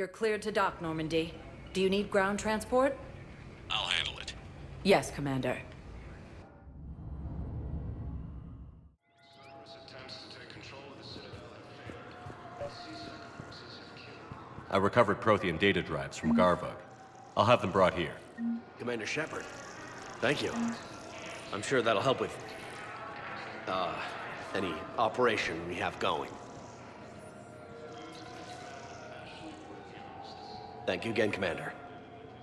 You're cleared to dock, Normandy. Do you need ground transport? I'll handle it. Yes, Commander. I recovered Prothean data drives from Garvug. I'll have them brought here. Commander Shepard, thank you. I'm sure that'll help with, any operation we have going. Thank you again, Commander.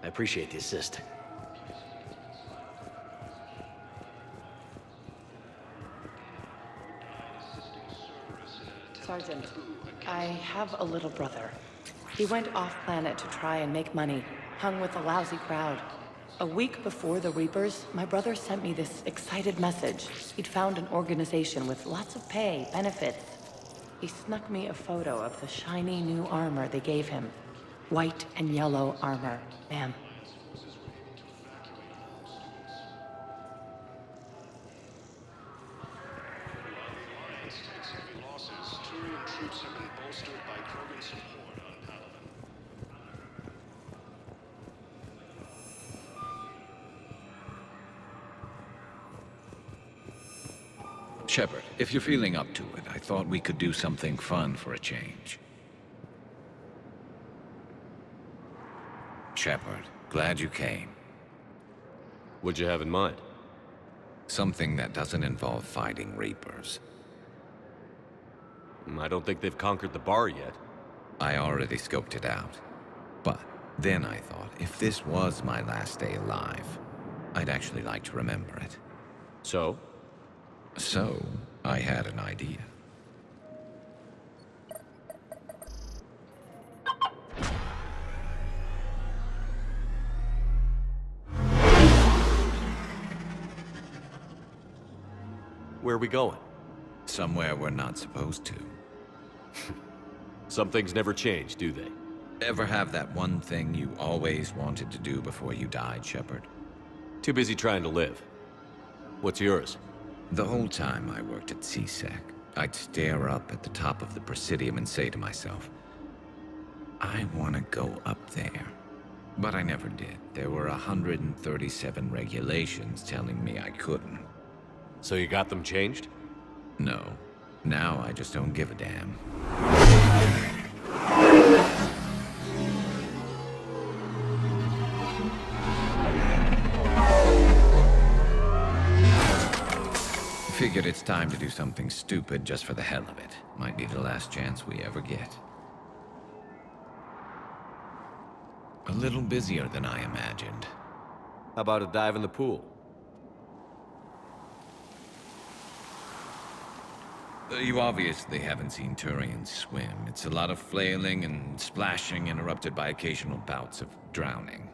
I appreciate the assist. Sergeant, I have a little brother. He went off-planet to try and make money, hung with a lousy crowd. A week before the Reapers, my brother sent me this excited message. He'd found an organization with lots of pay, benefits. He snuck me a photo of the shiny new armor they gave him. White and yellow armor, ma'am. Shepard, if you're feeling up to it, I thought we could do something fun for a change. Shepard, glad you came. What'd you have in mind? Something that doesn't involve fighting Reapers. I don't think they've conquered the bar yet. I already scoped it out. But then I thought, if this was my last day alive, I'd actually like to remember it. So? So, I had an idea. Where are we going? Somewhere we're not supposed to. Some things never change, do they? Ever have that one thing you always wanted to do before you died, Shepard? Too busy trying to live. What's yours? The whole time I worked at CSEC, I'd stare up at the top of the Presidium and say to myself, I want to go up there. But I never did. There were 137 regulations telling me I couldn't. So you got them changed? No. Now I just don't give a damn. Figured it's time to do something stupid just for the hell of it. Might be the last chance we ever get. A little busier than I imagined. How about a dive in the pool? You obviously haven't seen Turians swim. It's a lot of flailing and splashing interrupted by occasional bouts of drowning.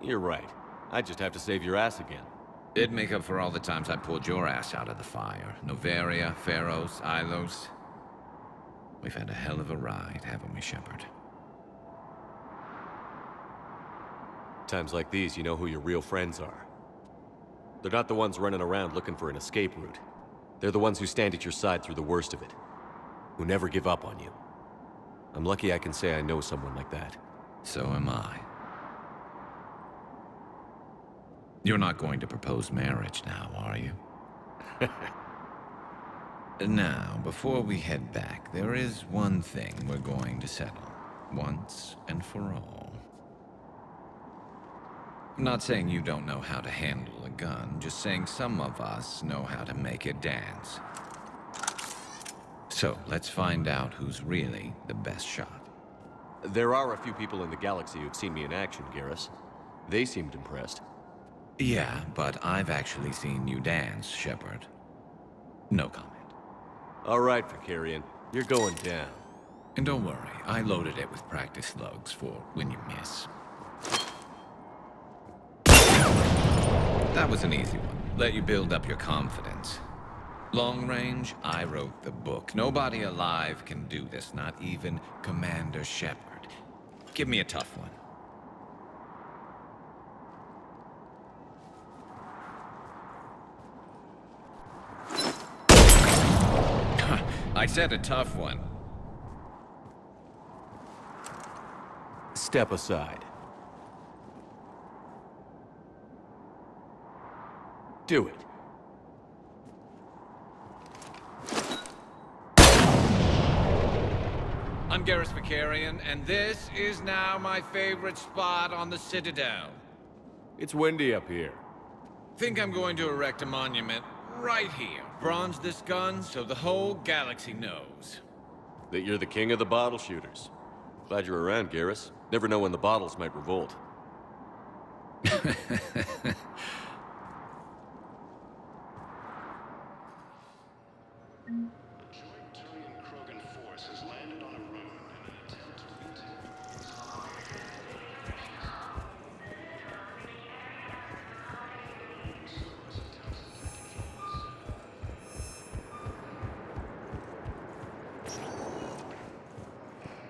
You're right. I just have to save your ass again. It'd make up for all the times I pulled your ass out of the fire. Noveria, Pharos, Ilos. We've had a hell of a ride, haven't we, Shepard? Times like these, you know who your real friends are. They're not the ones running around looking for an escape route. They're the ones who stand at your side through the worst of it. Who never give up on you. I'm lucky I can say I know someone like that. So am I. You're not going to propose marriage now, are you? Now, before we head back, there is one thing we're going to settle. Once and for all. I'm not saying you don't know how to handle a gun, just saying some of us know how to make it dance. So, let's find out who's really the best shot. There are a few people in the galaxy who've seen me in action, Garrus. They seemed impressed. Yeah, but I've actually seen you dance, Shepard. No comment. All right, Vicarian. You're going down. And don't worry, I loaded it with practice slugs for when you miss. That was an easy one. Let you build up your confidence. Long range, I wrote the book. Nobody alive can do this, not even Commander Shepard. Give me a tough one. I said a tough one. Step aside. Do it. I'm Garrus Vicarian, and this is now my favorite spot on the Citadel. It's windy up here. Think I'm going to erect a monument right here. Bronze this gun so the whole galaxy knows. That you're the king of the bottle shooters. Glad you're around, Garrus. Never know when the bottles might revolt.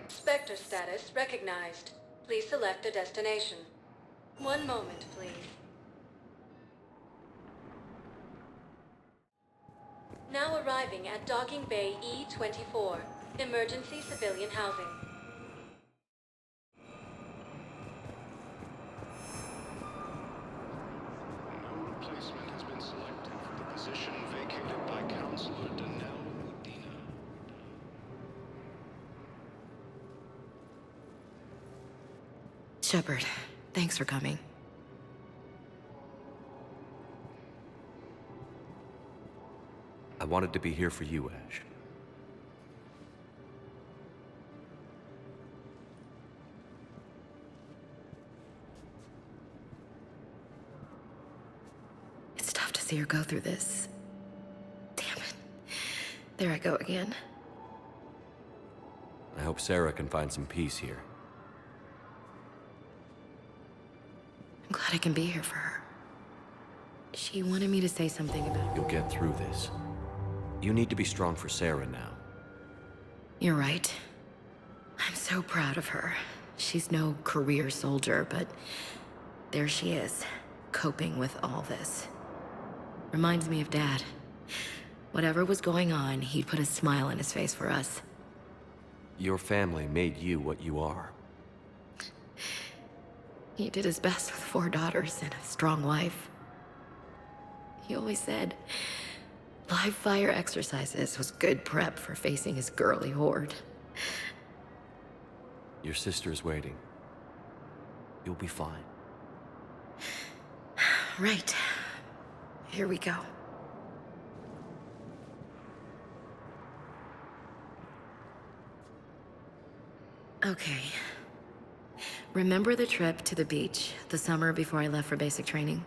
Spectre status recognized. Please select a destination. One moment, please. Now arriving at Docking Bay E-24, emergency civilian housing. No replacement has been selected for the position vacated by Counselor Danelle Udina. Shepard, thanks for coming. I wanted to be here for you, Ash. It's tough to see her go through this. Damn it. There I go again. I hope Sarah can find some peace here. I'm glad I can be here for her. She wanted me to say something about... You'll get through this. You need to be strong for Sarah now. You're right. I'm so proud of her. She's no career soldier, but there she is, coping with all this. Reminds me of Dad. Whatever was going on, he'd put a smile on his face for us. Your family made you what you are. He did his best with 4 daughters and a strong wife. He always said live fire exercises was good prep for facing his girly horde. Your sister's waiting. You'll be fine. Right. Here we go. Okay. Remember the trip to the beach, the summer before I left for basic training?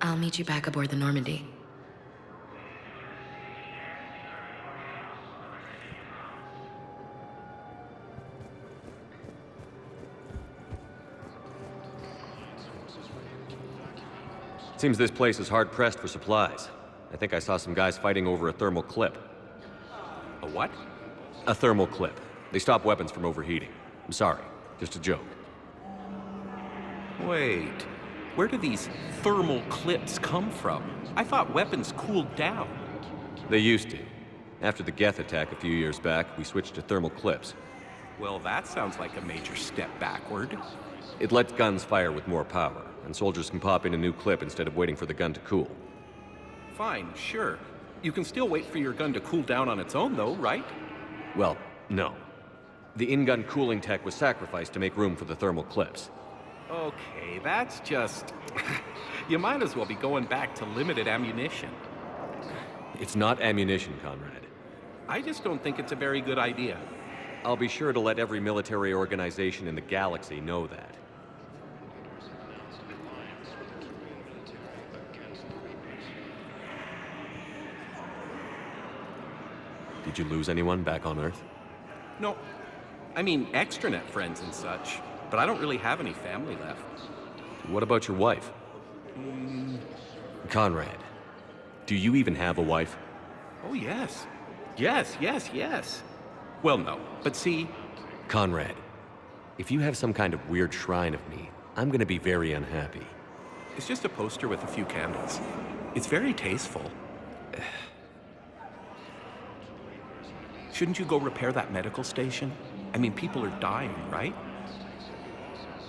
I'll meet you back aboard the Normandy. Seems this place is hard-pressed for supplies. I think I saw some guys fighting over a thermal clip. A what? A thermal clip. They stop weapons from overheating. I'm sorry, just a joke. Wait, where do these thermal clips come from? I thought weapons cooled down. They used to. After the Geth attack a few years back, we switched to thermal clips. Well, that sounds like a major step backward. It lets guns fire with more power, and soldiers can pop in a new clip instead of waiting for the gun to cool. Fine, sure. You can still wait for your gun to cool down on its own, though, right? Well, no. The in-gun cooling tech was sacrificed to make room for the thermal clips. Okay, that's just... You might as well be going back to limited ammunition. It's not ammunition, Conrad. I just don't think it's a very good idea. I'll be sure to let every military organization in the galaxy know that. Did you lose anyone back on Earth? No. I mean, extranet friends and such, but I don't really have any family left. What about your wife? Conrad, do you even have a wife? Oh, yes. Yes. Well, no. But see, Conrad, if you have some kind of weird shrine of me, I'm gonna be very unhappy. it's just a poster with a few candles. It's very tasteful. Shouldn't you go repair that medical station? I mean, people are dying, right?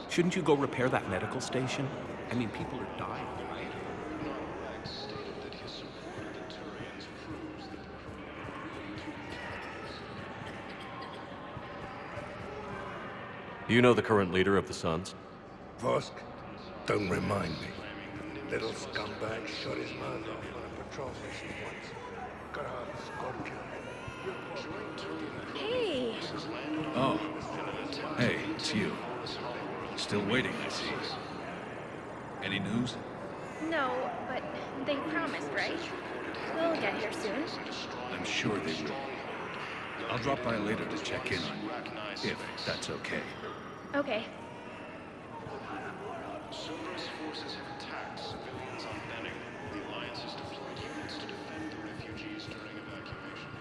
Shouldn't you go repair that medical station? I mean, people are dying, right? Do you know the current leader of the Suns? Vosk? Don't remind me. Little scumbag shut his mouth off on a patrol mission once. Got out of Scorpio. Hey! Oh. Hey, it's you. Still waiting, I see. Any news? No, but they promised, right? We'll get here soon. I'm sure they will. I'll drop by later to check in on you, if that's okay. Okay. Cerberus forces have attacked civilians on Benning. The Alliance has deployed units to defend the refugees during evacuation.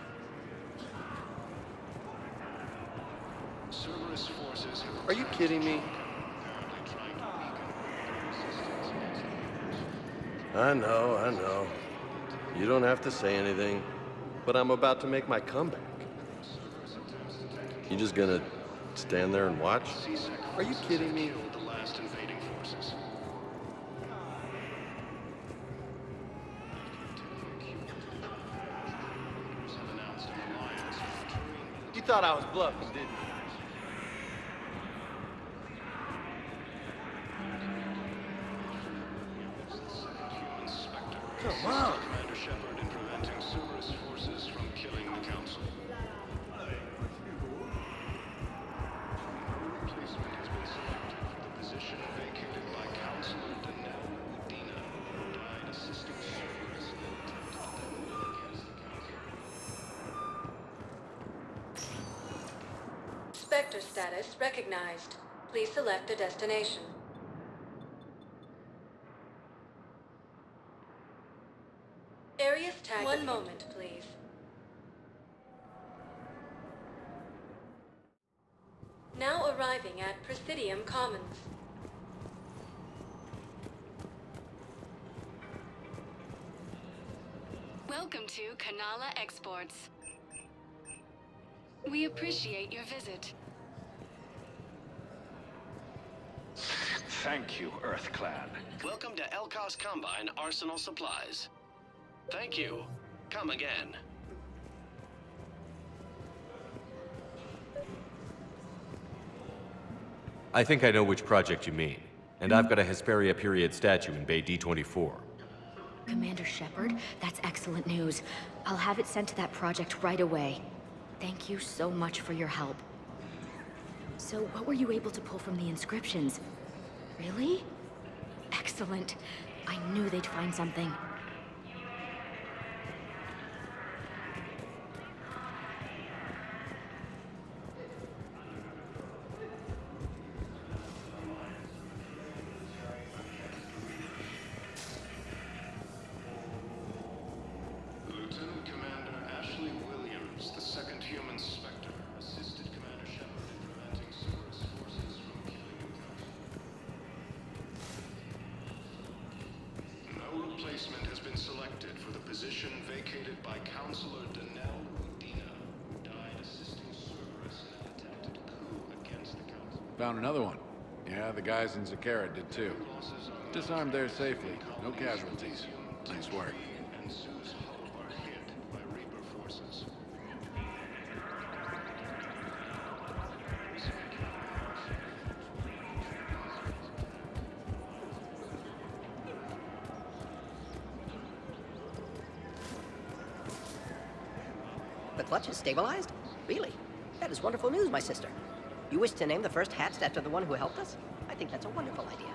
Cerberus forces have... Are you kidding me? apparently trying to weaken... I know. You don't have to say anything, but I'm about to make my comeback. You just gonna stand there and watch? Are you kidding me? The last invading forces. Have announced an alliance. You thought I was bluffing, didn't you? Human Spectre. Come on! Commander Shepard in preventing Cerberus forces from killing the Council. Replacement has been selected for the position vacated by Councilor Danelle Udina, who died assisting Cerberus in an attempt to defend against the Council. Spectre status recognized. Please select a destination. Areas tagged. One moment, please. Now arriving at Presidium Commons. Welcome to Kanala Exports. We appreciate your visit. Thank you, EarthClan. Welcome to Elkos Combine Arsenal Supplies. Thank you. Come again. I think I know which project you mean. And I've got a Hesperia period statue in Bay D24. Commander Shepard, that's excellent news. I'll have it sent to that project right away. Thank you so much for your help. So, what were you able to pull from the inscriptions? Really? Excellent. I knew they'd find something. Lieutenant Commander Ashley Williams, the second human Spectre, assisted Commander Shepard in preventing Cerberus forces from killing the Council. No replacement has been selected for the position vacated by Councilor Danelle Udina, who died assisting Cerberus in an attempted coup against the Council. Found another one. Yeah, the guys in Zakara did too. Disarmed there safely. No casualties. Nice work. And Zoo's hull are hit by Reaper forces. The clutch is stabilized? Really? That is wonderful news, my sister. You wish to name the first hatched after the one who helped us? I think that's a wonderful idea.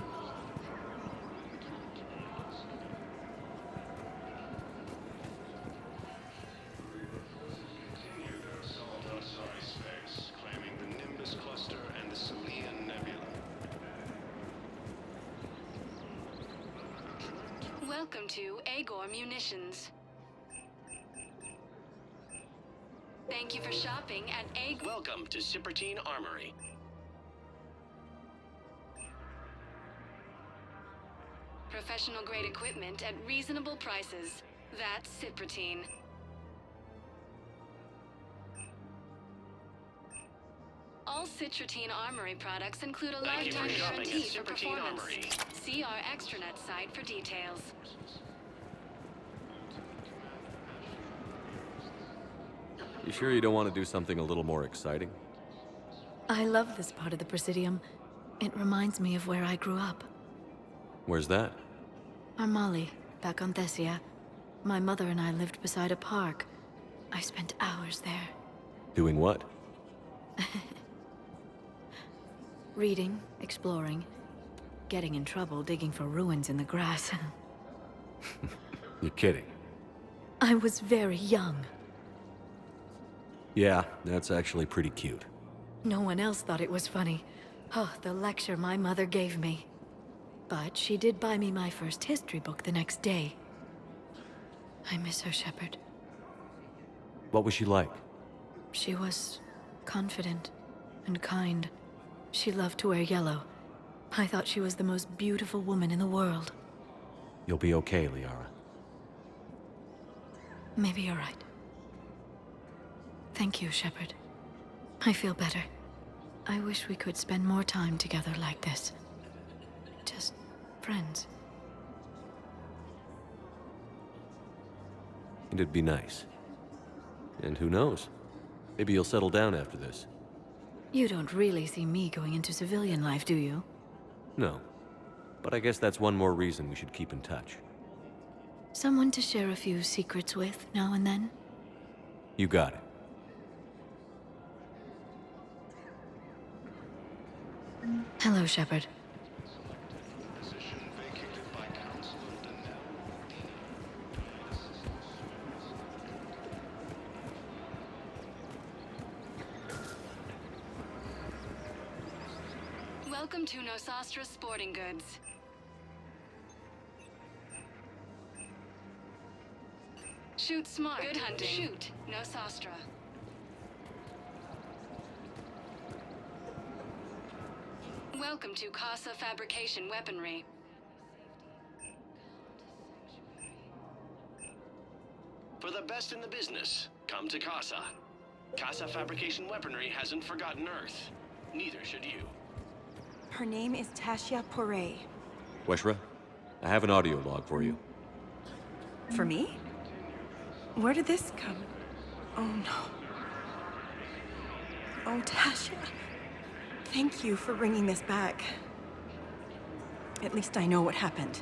Continued their assault on Asari space, claiming the Nimbus cluster and the Selian Nebula. Welcome to Agor Munitions. Thank Thank you for shopping at A. Welcome to Cytadeli Armory. Professional grade equipment at reasonable prices. That's Cytadeli. All Cytadeli Armory products include a Thank you for lifetime shopping at guarantee for Cytadeli performance. Armory. See our extranet site for details. You sure you don't want to do something a little more exciting? I love this part of the Presidium. It reminds me of where I grew up. Where's that? Armali, back on Thessia. My mother and I lived beside a park. I spent hours there. Doing what? Reading, exploring, getting in trouble digging for ruins in the grass. You're kidding. I was very young. Yeah, that's actually pretty cute. No one else thought it was funny. Oh, the lecture my mother gave me. But she did buy me my first history book the next day. I miss her, Shepard. What was she like? She was confident and kind. She loved to wear yellow. I thought she was the most beautiful woman in the world. You'll be okay, Liara. Maybe you're right. Thank you, Shepard. I feel better. I wish we could spend more time together like this. Just friends. It'd be nice. And who knows? Maybe you'll settle down after this. You don't really see me going into civilian life, do you? No. But I guess that's one more reason we should keep in touch. Someone to share a few secrets with now and then? You got it. Hello, Shepard. Welcome to Nosastra Sporting Goods. Shoot smart. Good hunting. Shoot Nosastra. Welcome to Casa Fabrication Weaponry. For the best in the business, come to Casa. Casa Fabrication Weaponry hasn't forgotten Earth. Neither should you. Her name is Tasha Poré. Weshra, I have an audio log for you. For me? Where did this come? Oh no. Oh, Tasha. Thank you for bringing this back. At least I know what happened.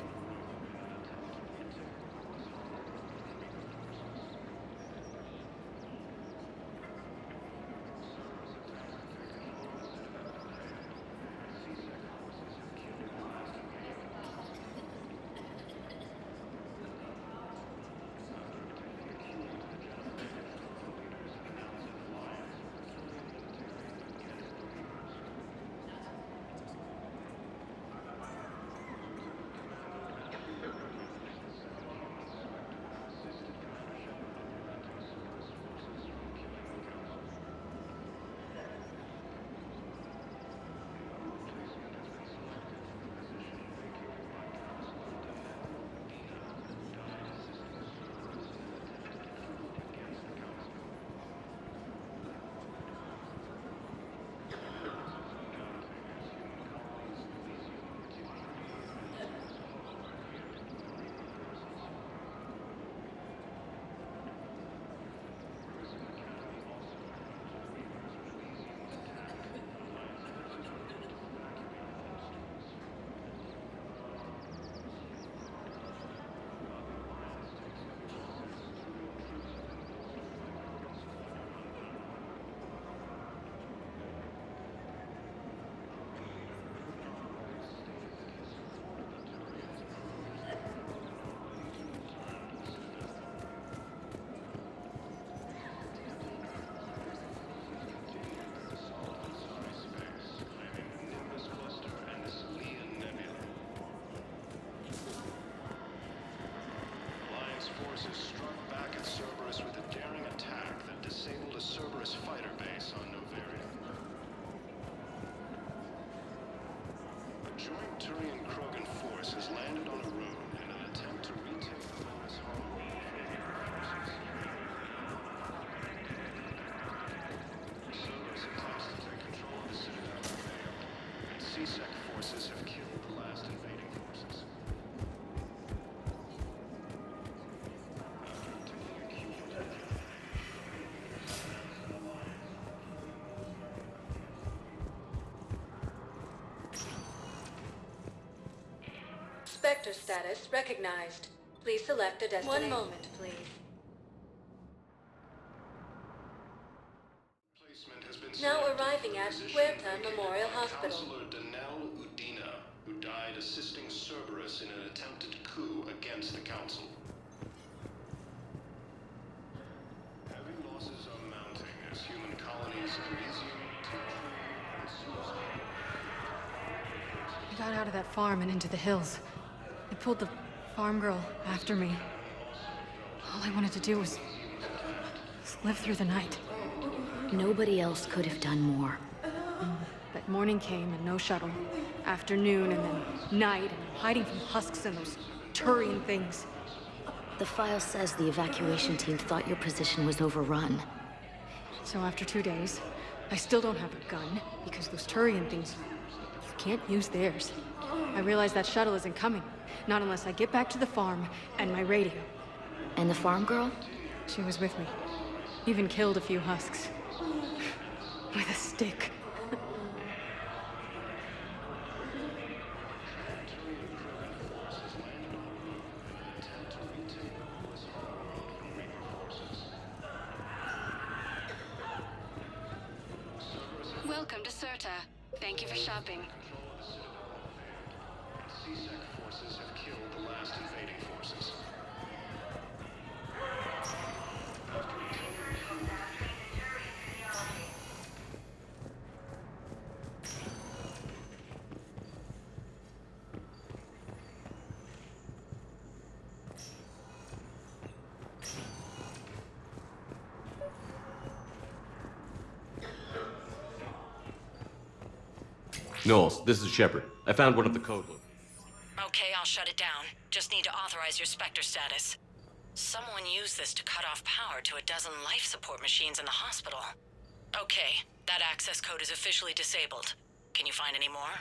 Forces struck back at Cerberus with a daring attack that disabled a Cerberus joint Turian-Krogan force has landed on a rune in an attempt to retake the Lotus homeworld from Reaper forces. Cerberus attempts to take control of the Citadel have failed, and C-Sec forces have killed the last invading forces. Spectre status recognized. Please select a destination. 1 moment, please. Now arriving at Huerta Memorial Hospital. Counselor Danelle Udina, who died assisting Cerberus in an attempted coup against the Council. Heavy losses are mounting as human colonies of Elysium, Tiku, and Susan. I got out of that farm and into the hills. They pulled the farm girl after me. All I wanted to do was live through the night. Nobody else could have done more. But morning came and no shuttle. Afternoon and then night, and I'm hiding from husks and those Turian things. The file says the evacuation team thought your position was overrun. So after 2 days, I still don't have a gun, because those Turian things, you can't use theirs. I realize that shuttle isn't coming. Not unless I get back to the farm and my radio. And the farm girl? She was with me. Even killed a few husks. With a stick. Welcome to Cirta. Thank you for shopping. C-Sec forces have killed the last invading forces. Knowles, this is Shepard. I found one of the code books. Okay, I'll shut it down. Just need to authorize your Spectre status. Someone used this to cut off power to a dozen life support machines in the hospital. Okay, that access code is officially disabled. Can you find any more?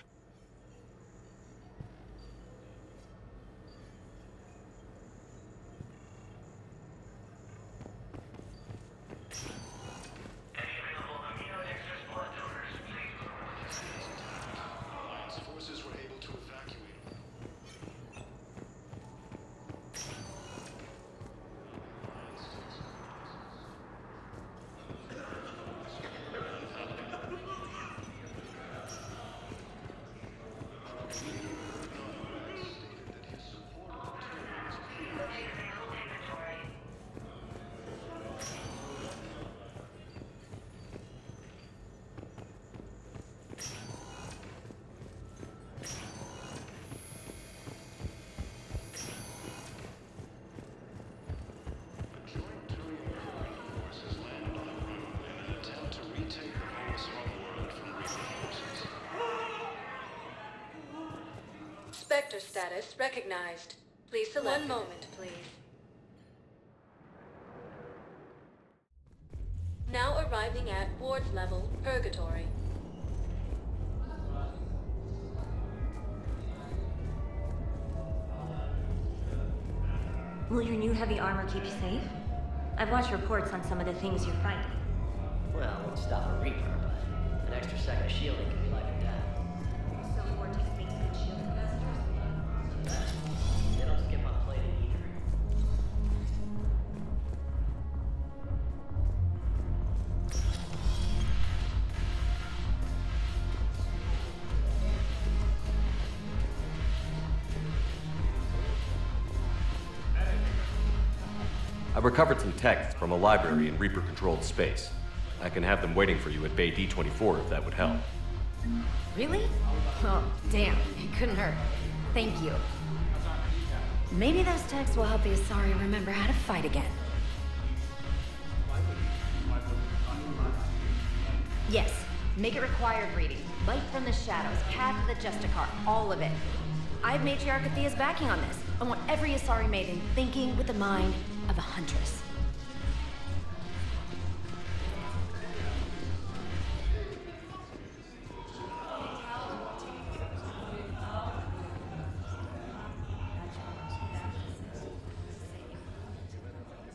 Forces were able to evacuate. Spectre status recognized. Please select. 1 moment, please. Now arriving at Ward's level, Purgatory. Will your new heavy armor keep you safe? I've watched reports on some of the things you're fighting. Well, it won't stop a Reaper, but an extra second of shielding can be life or death. So Vortex makes good shield capacitors? They don't skip on plating either. I recovered some texts from a library in Reaper-controlled space. I can have them waiting for you at Bay D-24 if that would help. Really? Oh, damn. It couldn't hurt. Thank you. Maybe those texts will help the Asari remember how to fight again. Yes. Make it required reading. Light from the shadows, path of the Justicar, all of it. I have Matriarch Athea's backing on this. I want every Asari maiden thinking with the mind of a huntress.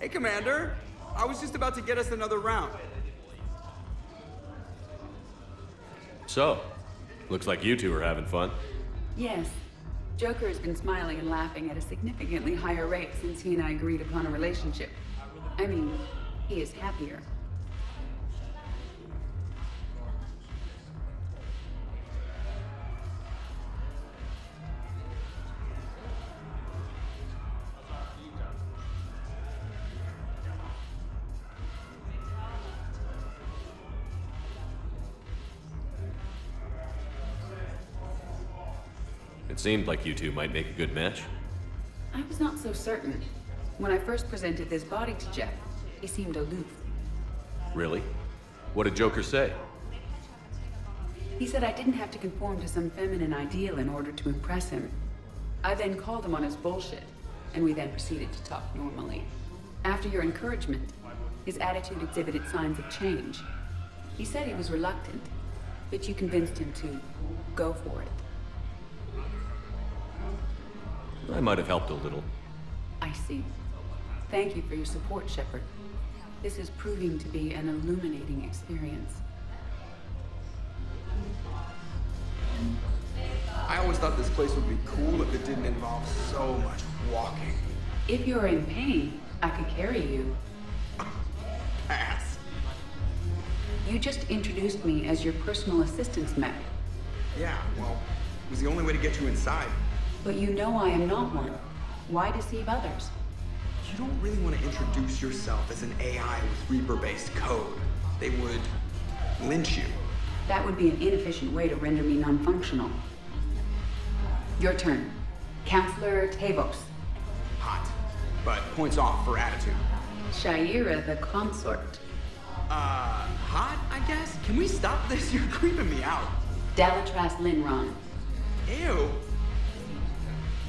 Hey, Commander. I was just about to get us another round. So, looks like you two are having fun. Yes. Joker has been smiling and laughing at a significantly higher rate since he and I agreed upon a relationship. I mean, he is happier. It seemed like you two might make a good match. I was not so certain. When I first presented this body to Jeff, he seemed aloof. Really? What did Joker say? He said I didn't have to conform to some feminine ideal in order to impress him. I then called him on his bullshit, and we then proceeded to talk normally. After your encouragement, his attitude exhibited signs of change. He said he was reluctant, but you convinced him to go for it. I might have helped a little. I see. Thank you for your support, Shepard. This is proving to be an illuminating experience. I always thought this place would be cool if it didn't involve so much walking. If you're in pain, I could carry you. Pass. You just introduced me as your personal assistance mech. Yeah, well, it was the only way to get you inside. But you know I am not one. Why deceive others? You don't really want to introduce yourself as an AI with Reaper-based code. They would lynch you. That would be an inefficient way to render me non-functional. Your turn. Counselor Tavos. Hot, but points off for attitude. Shaira the consort. Hot, I guess? Can we stop this? You're creeping me out. Dalatras Linron. Ew.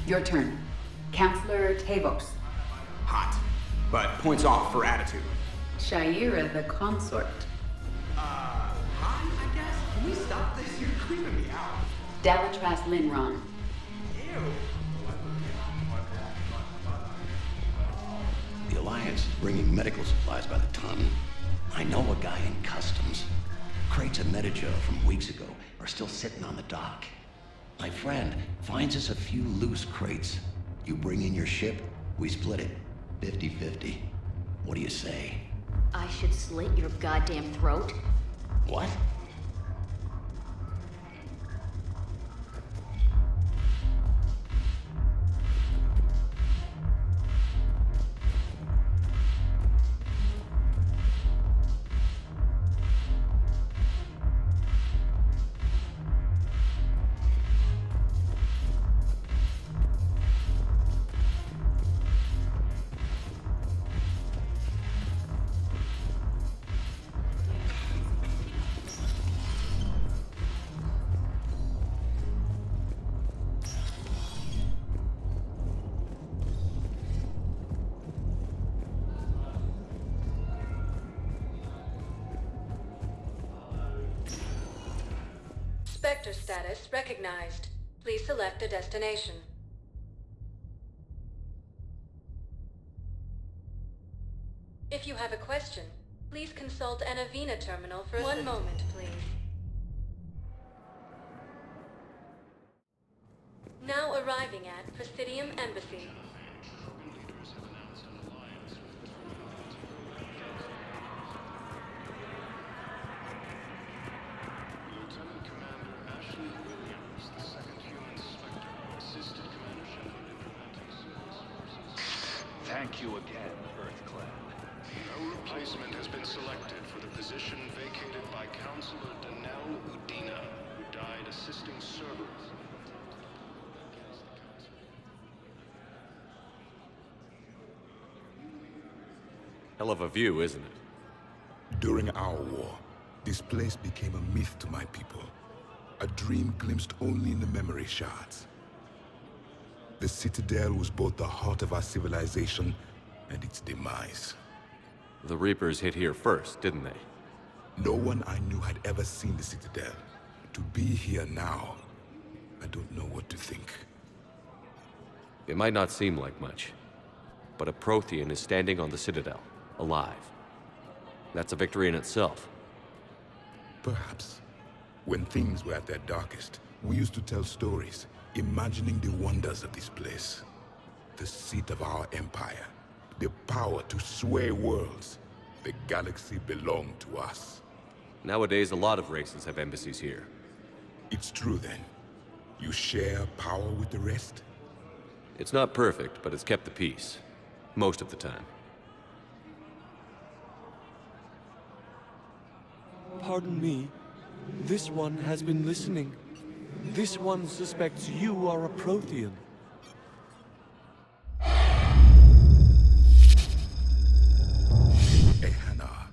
Your turn. Counselor Tavos. Hot, but points off for attitude. Shaira the consort. Hot, I guess? Can we stop this? You're creeping me out. Dalatras Linron. Ew. The Alliance is bringing medical supplies by the ton. I know a guy in customs. Crates of Metagel from weeks ago are still sitting on the dock. My friend finds us a few loose crates. You bring in your ship, we split it. 50-50. What do you say? I should slit your goddamn throat? What? Spectre status recognized. Please select a destination. If you have a question, please consult an Avena terminal for one moment, please. Now arriving at Presidium Embassy. Thank you again, Earthclan. No replacement has been selected for the position vacated by Counselor Danelle Udina, who died assisting Cerberus. Hell of a view, isn't it? During our war, This place became a myth to my people. A dream glimpsed only in the memory shards. The Citadel was both the heart of our civilization and its demise. The Reapers hit here first, didn't they? No one I knew had ever seen the Citadel. To be here now, I don't know what to think. It might not seem like much, but a Prothean is standing on the Citadel, alive. That's a victory in itself. Perhaps. When things were at their darkest, we used to tell stories, imagining the wonders of this place. The seat of our empire. The power to sway worlds. The galaxy belonged to us. Nowadays, a lot of races have embassies here. It's true then. You share power with the rest? It's not perfect, but it's kept the peace. Most of the time. Pardon me. This one has been listening. This one suspects you are a Prothean. Hey, Hannah.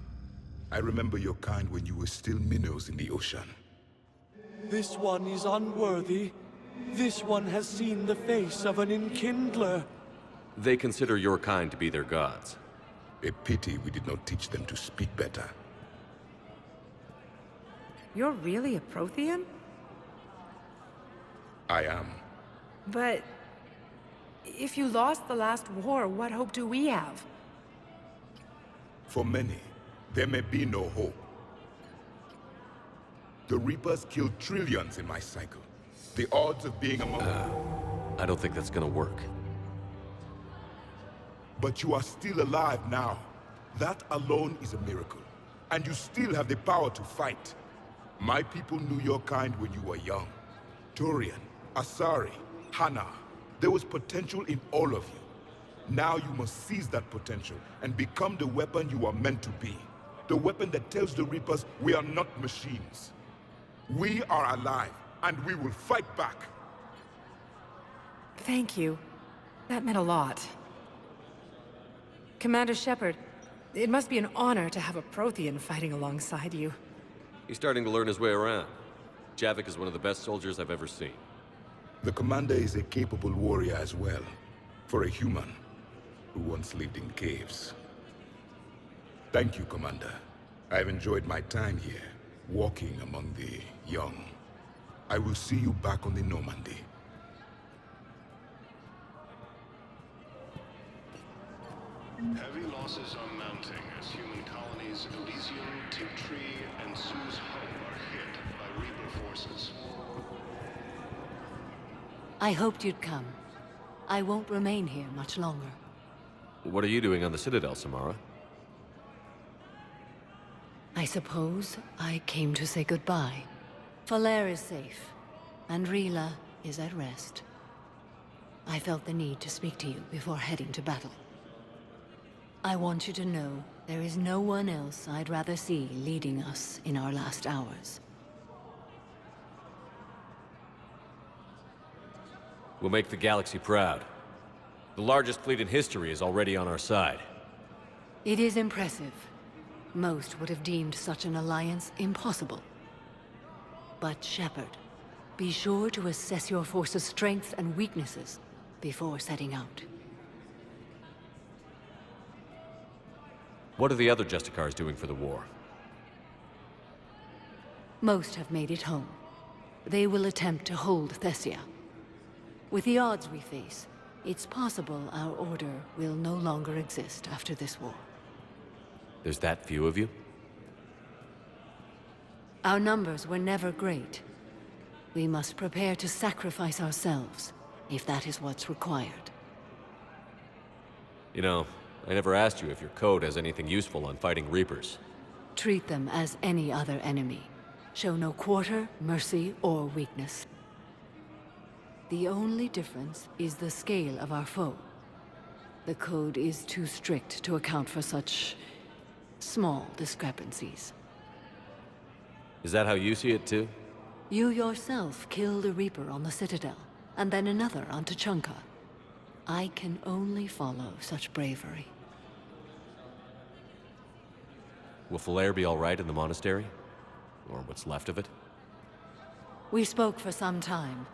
I remember your kind when you were still minnows in the ocean. This one is unworthy. This one has seen the face of an enkindler. They consider your kind to be their gods. A pity we did not teach them to speak better. You're really a Prothean? I am. But if you lost the last war, what hope do we have? For many, there may be no hope. The Reapers killed trillions in my cycle. The odds of being among I don't think that's gonna work. But you are still alive now. That alone is a miracle. And you still have the power to fight. My people knew your kind when you were young. Turian, Asari, Hana. There was potential in all of you. Now you must seize that potential and become the weapon you are meant to be. The weapon that tells the Reapers we are not machines. We are alive, and we will fight back. Thank you. That meant a lot. Commander Shepard, it must be an honor to have a Prothean fighting alongside you. He's starting to learn his way around. Javik is one of the best soldiers I've ever seen. The commander is a capable warrior as well. For a human who once lived in caves. Thank you, Commander. I've enjoyed my time here, walking among the young. I will see you back on the Normandy. Heavy losses are mounting as human colonies Elysium, Tiptree, and Sue's Hope are hit by Reaper forces. I hoped you'd come. I won't remain here much longer. What are you doing on the Citadel, Samara? I suppose I came to say goodbye. Falere is safe, and Rila is at rest. I felt the need to speak to you before heading to battle. I want you to know there is no one else I'd rather see leading us in our last hours. We'll make the galaxy proud. The largest fleet in history is already on our side. It is impressive. Most would have deemed such an alliance impossible. But Shepard, be sure to assess your force's strengths and weaknesses before setting out. What are the other Justicars doing for the war? Most have made it home. They will attempt to hold Thessia. With the odds we face, it's possible our order will no longer exist after this war. There's that few of you? Our numbers were never great. We must prepare to sacrifice ourselves, if that is what's required. You know, I never asked you if your code has anything useful on fighting Reapers. Treat them as any other enemy. Show no quarter, mercy, or weakness. The only difference is the scale of our foe. The code is too strict to account for such small discrepancies. Is that how you see it too? You yourself killed a Reaper on the Citadel, and then another on Tuchanka. I can only follow such bravery. Will Falere be all right in the monastery? Or what's left of it? We spoke for some time.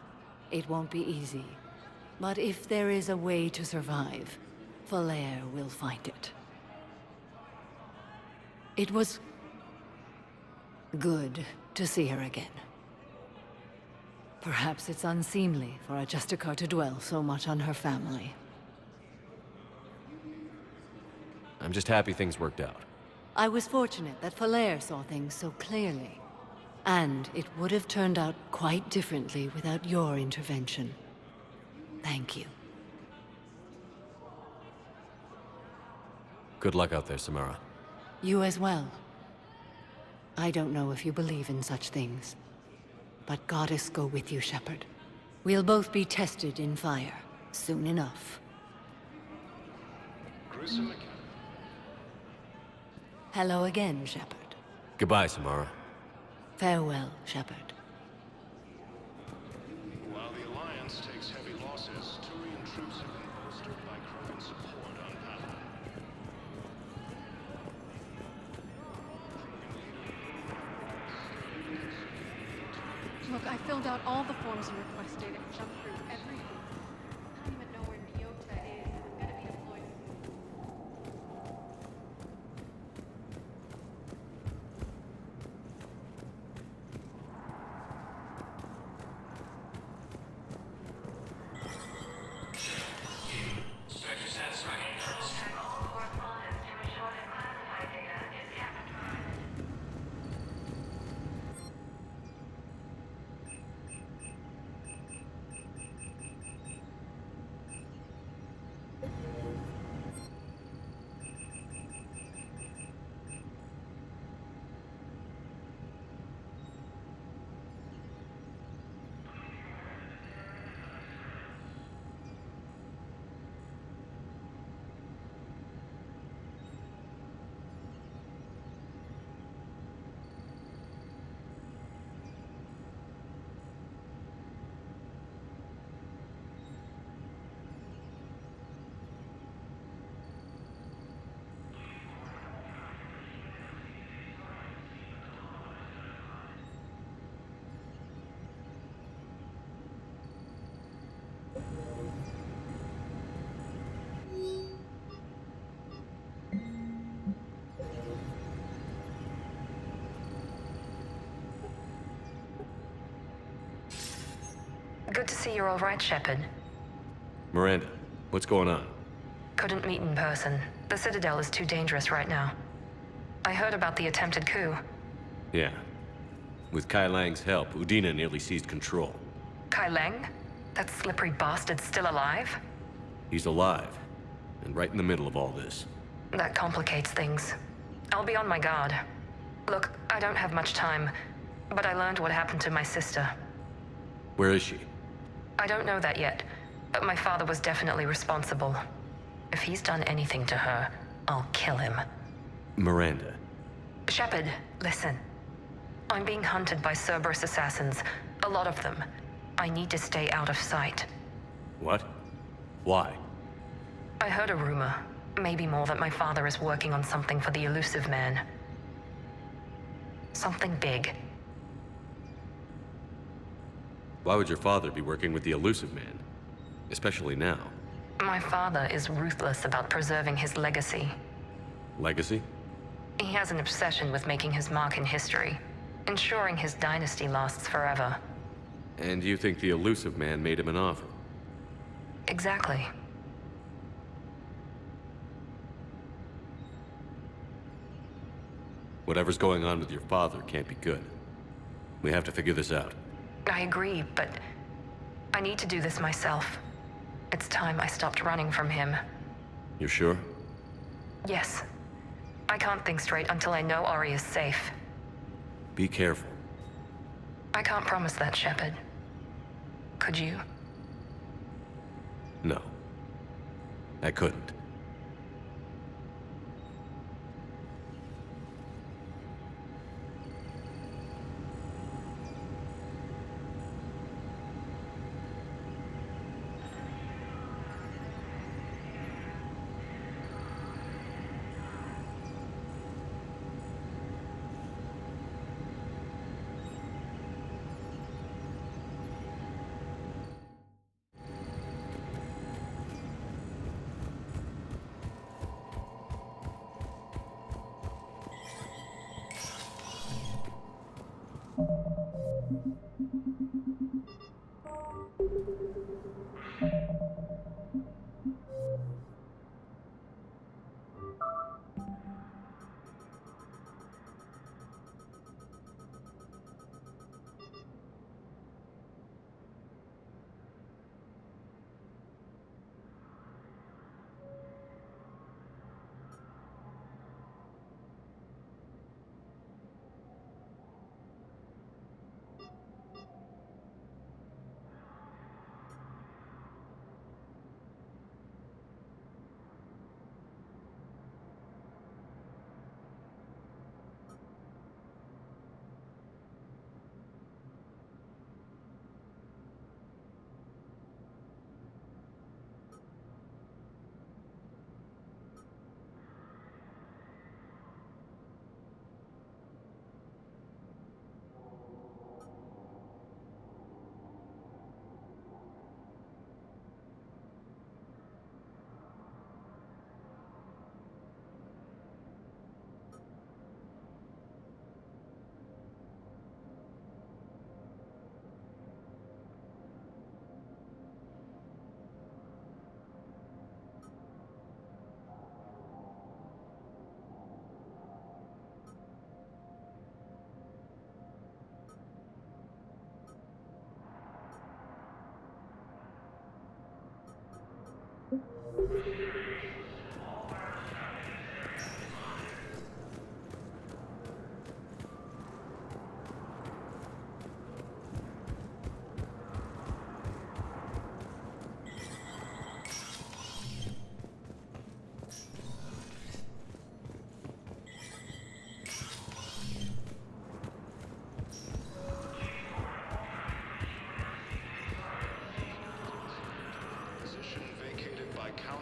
It won't be easy. But if there is a way to survive, Falair will find it. It was good to see her again. Perhaps it's unseemly for a Justicar to dwell so much on her family. I'm just happy things worked out. I was fortunate that Falair saw things so clearly. And it would have turned out quite differently without your intervention. Thank you. Good luck out there, Samara. You as well. I don't know if you believe in such things, but Goddess go with you, Shepard. We'll both be tested in fire, soon enough. Hello again, Shepard. Goodbye, Samara. Farewell, Shepard. While the Alliance takes heavy losses, Turian troops have been bolstered by Krogan support on Pala. Look, I filled out all the forms and request data, jumped through everything. I don't even know where Nyota is, and I'm gonna be deployed. Good to see you're all right, Shepard. Miranda, what's going on? Couldn't meet in person. The Citadel is too dangerous right now. I heard about the attempted coup. Yeah. With Kai Lang's help, Udina nearly seized control. Kai Leng? That slippery bastard's still alive? He's alive, and right in the middle of all this. That complicates things. I'll be on my guard. Look, I don't have much time, but I learned what happened to my sister. Where is she? I don't know that yet, but my father was definitely responsible. If he's done anything to her, I'll kill him. Miranda. Shepard, listen. I'm being hunted by Cerberus assassins. A lot of them. I need to stay out of sight. What? Why? I heard a rumor, maybe more, that my father is working on something for the Elusive Man. Something big. Why would your father be working with the Elusive Man? Especially now. My father is ruthless about preserving his legacy. Legacy? He has an obsession with making his mark in history, ensuring his dynasty lasts forever. And you think the Elusive Man made him an offer? Exactly. Whatever's going on with your father can't be good. We have to figure this out. I agree, but I need to do this myself. It's time I stopped running from him. You're sure? Yes. I can't think straight until I know Ori is safe. Be careful. I can't promise that, Shepard. Could you? No. I couldn't.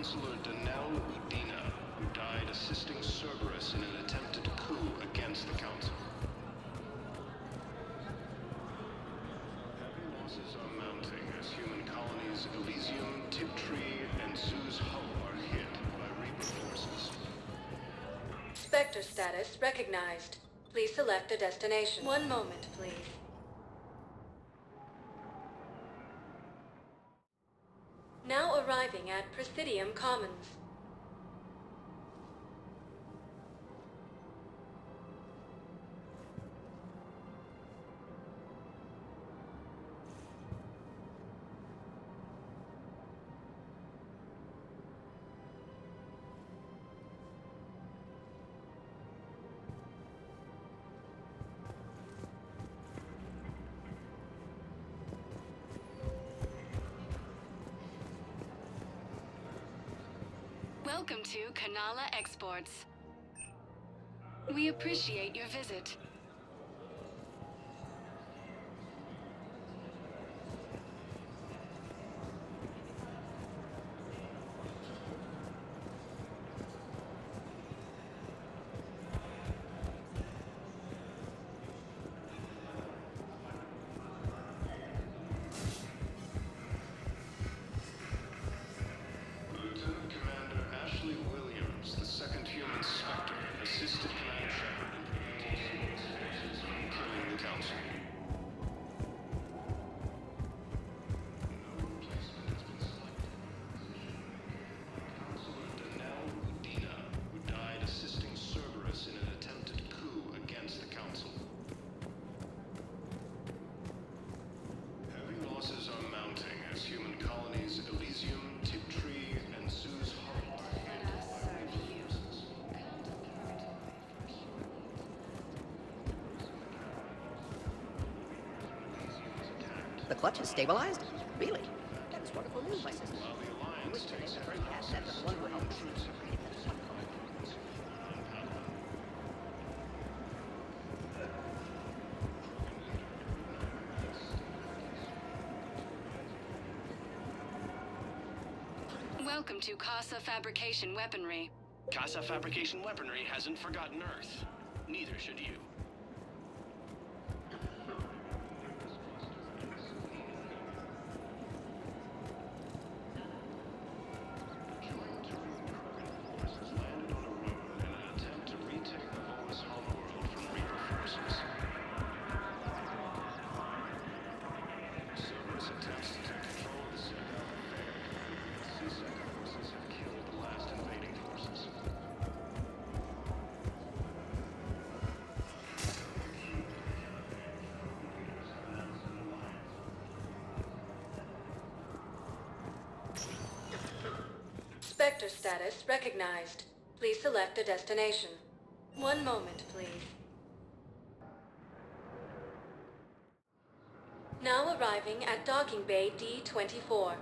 Counselor Danelle Udina, who died assisting Cerberus in an attempted coup against the Council. Heavy losses are mounting as human colonies Elysium, Tiptree, and Zeus Hull are hit by Reaper forces. Spectre status recognized. Please select a destination. One moment, please. Now arriving at Presidium Commons. Welcome to Kanala Exports. We appreciate your visit. The clutch is stabilized? Really? That is wonderful news, my sister. You wish to name the first hat after the one who helped us. Welcome to Casa Fabrication Weaponry. Casa Fabrication Weaponry hasn't forgotten Earth. Neither should you. Spectre status recognized. Please select a destination. One moment, please. Now arriving at Docking Bay D-24.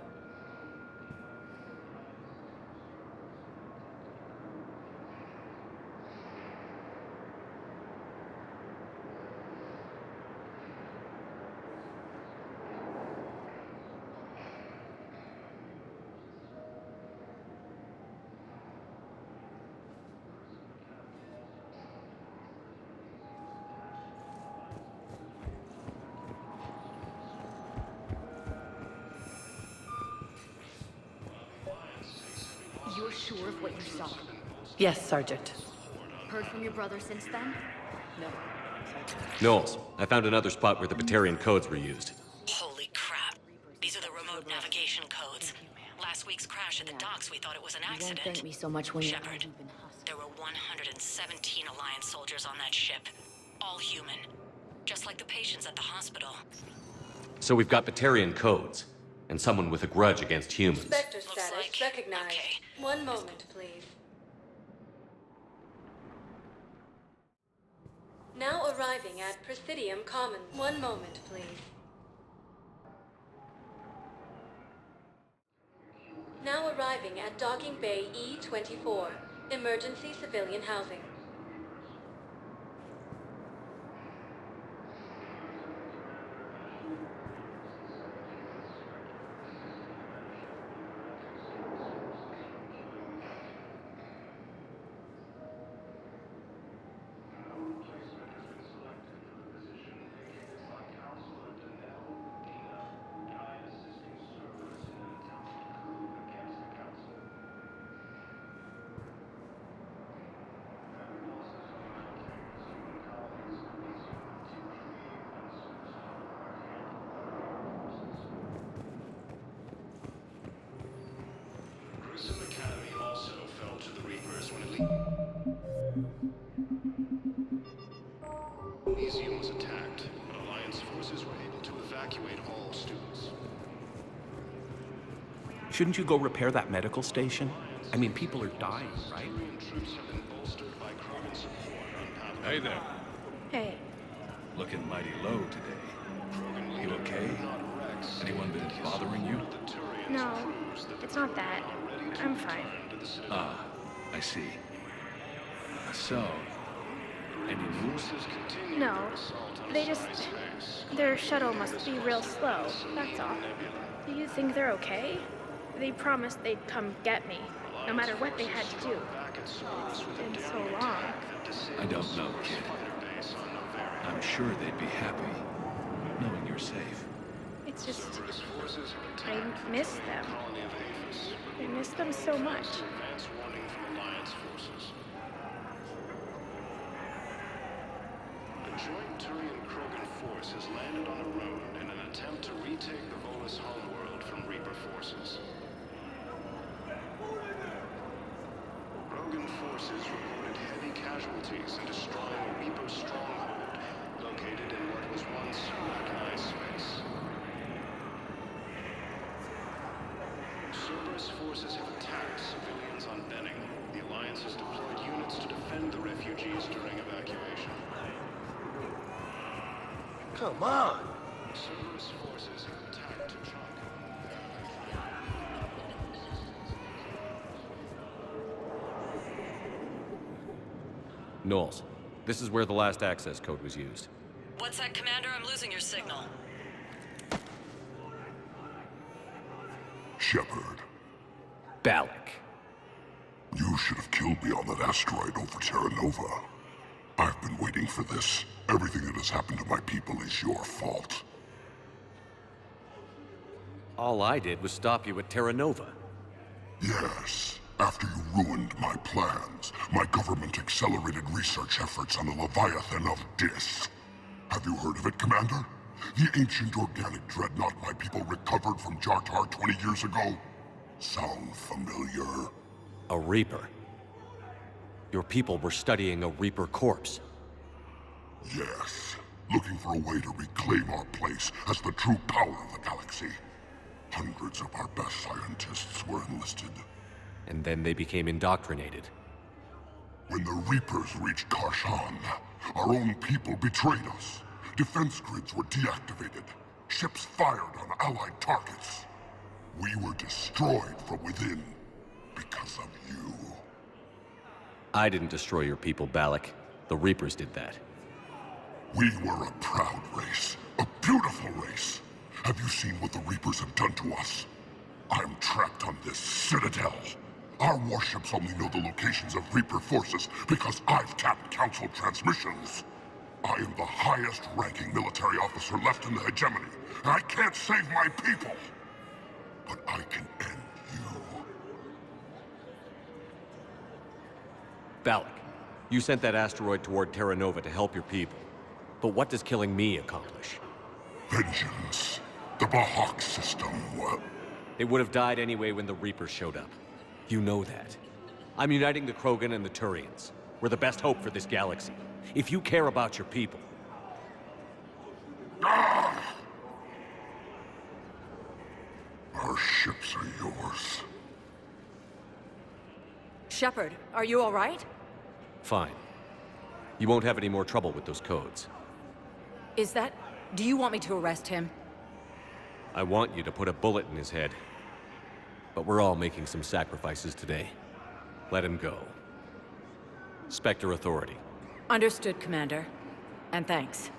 You're sure of what you saw? Yes, Sergeant. Heard from your brother since then? No. Knowles, I found another spot where the Batarian codes were used. Holy crap. These are the remote navigation codes. Last week's crash at the docks, we thought it was an accident. You won't thank me so much when Shepard, there were 117 Alliance soldiers on that ship. All human. Just like the patients at the hospital. So we've got Batarian codes, and someone with a grudge against humans. Spectre status recognized. Okay. One moment, please. Now arriving at Presidium Commons. One moment, please. Now arriving at Docking Bay E-24. Emergency civilian housing. The museum was attacked, but Alliance forces were able to evacuate all students. Shouldn't you go repair that medical station? I mean, people are dying, right? Troops have been bolstered by Krogan support on Hey there. Hey. Looking mighty low today. You okay? Anyone been bothering you? No, it's not that. I'm fine. Ah, I see. So, any news? No, their shuttle must be real slow, that's all. Do you think they're okay? They promised they'd come get me, no matter what they had to do. It's been so long. I don't know, kid. I'm sure they'd be happy knowing you're safe. It's just, I miss them. I miss them so much. A joint Turian-Krogan force has landed on a road in an attempt to retake the Volus homeworld from Reaper forces. Krogan forces reported heavy casualties in destroying a Reaper stronghold located in what was once Arachni space. Cerberus forces have attacked civilians on Benning. The Alliance has deployed units to defend the refugees during evacuation. Come on! Cerberus forces have attacked T'Chaka. Knowles, this is where the last access code was used. What's that, Commander? I'm losing your signal. Shepard. Balak. You should have killed me on that asteroid over Terra Nova. I've been waiting for this. Everything that has happened to my people is your fault. All I did was stop you at Terra Nova. Yes. After you ruined my plans, my government accelerated research efforts on the Leviathan of Dis. Have you heard of it, Commander? The ancient organic dreadnought my people recovered from Jartar 20 years ago? Sound familiar? A Reaper. Your people were studying a Reaper corpse. Yes. Looking for a way to reclaim our place as the true power of the galaxy. Hundreds of our best scientists were enlisted. And then they became indoctrinated. When the Reapers reached Karshan, our own people betrayed us. Defense grids were deactivated. Ships fired on Allied targets. We were destroyed from within because of you. I didn't destroy your people, Balak. The Reapers did that. We were a proud race. A beautiful race. Have you seen what the Reapers have done to us? I'm trapped on this Citadel. Our warships only know the locations of Reaper forces because I've tapped Council transmissions. I am the highest-ranking military officer left in the hegemony, and I can't save my people. But I can end you. Balak, you sent that asteroid toward Terra Nova to help your people. But what does killing me accomplish? Vengeance. The Bahak system, well... They would have died anyway when the Reapers showed up. You know that. I'm uniting the Krogan and the Turians. We're the best hope for this galaxy. If you care about your people... Ah! Our ships are yours. Shepard, are you all right? Fine. You won't have any more trouble with those codes. Is that... Do you want me to arrest him? I want you to put a bullet in his head. But we're all making some sacrifices today. Let him go. Spectre Authority. Understood, Commander. And thanks.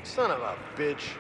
Son of a bitch.